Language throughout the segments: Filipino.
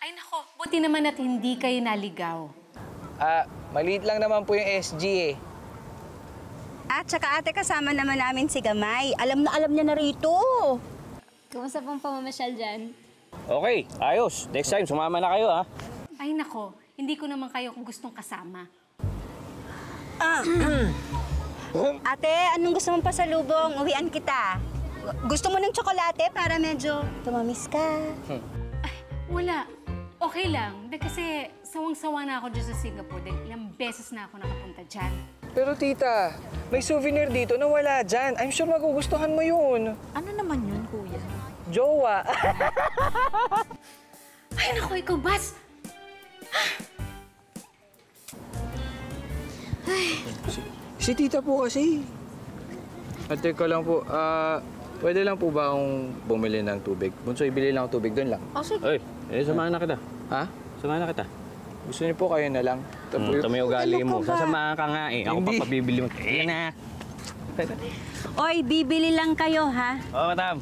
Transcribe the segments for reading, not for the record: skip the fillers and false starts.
Ay nako, buti naman at hindi kayo naligaw. Maliit lang naman po yung SG eh. At saka ate, kasama naman namin si Gamay. Alam na alam niya na rito. Kumusta pong pamamasyal dyan? Okay, ayos. Next time, sumama na kayo, ha? Ay nako, hindi ko naman kayo gustong kasama. Ate, anong gusto mong pasalubong? Uwian kita. Gusto mo ng tsokolate para medyo tumamis ka? Ay, wala. Okay lang. Kasi sawang-sawa na ako dyan sa Singapore. Dahil ilang beses na ako nakapunta dyan. Pero tita, may souvenir dito na wala dyan. I'm sure magugustuhan mo yun. Ano naman yun, kuya? Jowa. Ay nako, ikaw, Bas! Si tita po kasi. Ate ko lang po, pwede lang po ba akong bumili ng tubig? Bunso, ibili lang ako tubig doon lang. Oh, sige. Oy, samahan na kita. Ha? Samahan na kita. Gusto niyo po kayo na lang? Ito may ugali mo. Ano ka ba? Sasamahan ka nga eh. Ako Hindi. pa pabibili mo. Ayan na. Oy, bibili lang kayo, ha? Oo, madam.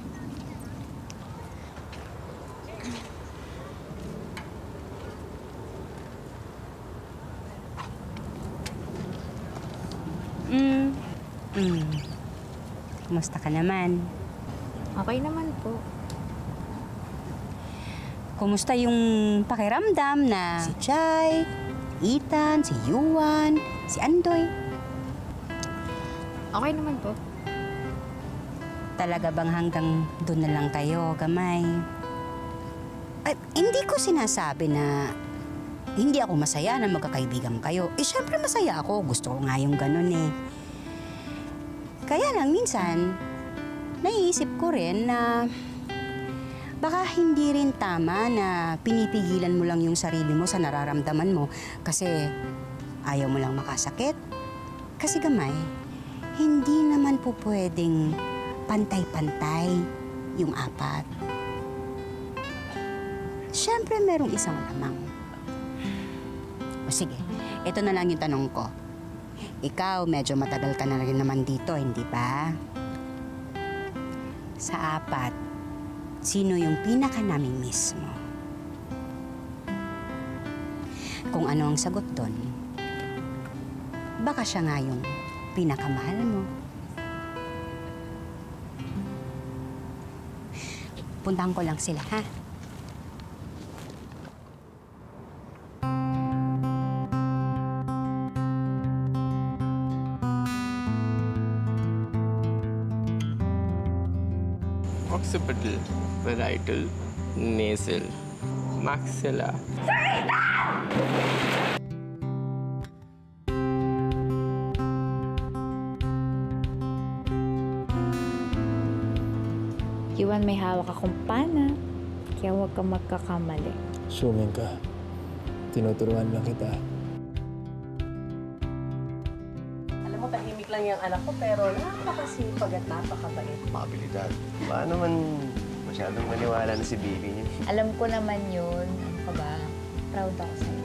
Kumusta ka naman? Okay naman po. Kumusta yung pakiramdam na si Chay, Ethan, si Yuan, si Andoy? Okay naman po. Talaga bang hanggang doon na lang kayo, Gamay? Ay, hindi ko sinasabi na hindi ako masaya na magkakaibigan kayo. Eh, syempre masaya ako. Gusto ko nga yung ganun eh. Kaya lang minsan, naiisip ko rin na baka hindi rin tama na pinipigilan mo lang yung sarili mo sa nararamdaman mo kasi ayaw mo lang makasakit. Kasi Gamay, hindi naman po pwedeng pantay-pantay yung apat. Siyempre, merong isang lamang. O sige, ito na lang yung tanong ko. Ikaw, medyo matagal ka na rin naman dito, hindi ba? Sa apat, sino yung pinaka-namimiss mo? Kung ano ang sagot doon, baka siya nga yung pinakamahal mo. Puntahan ko lang sila, ha? Occipital, parietal, nasal, maxilla. Yuan, may hawak akong pana. Kaya huwag kang magkakamali. Suming ka. Tinuturuan lang kita. Alam mo, tahimik lang yung anak ko, pero napakasipag at napakabait. Mabilidad. Baka naman masyadong maniwala na si Bibi niya. Alam ko naman yun. Ano ka ba? Proud ako sa'yo.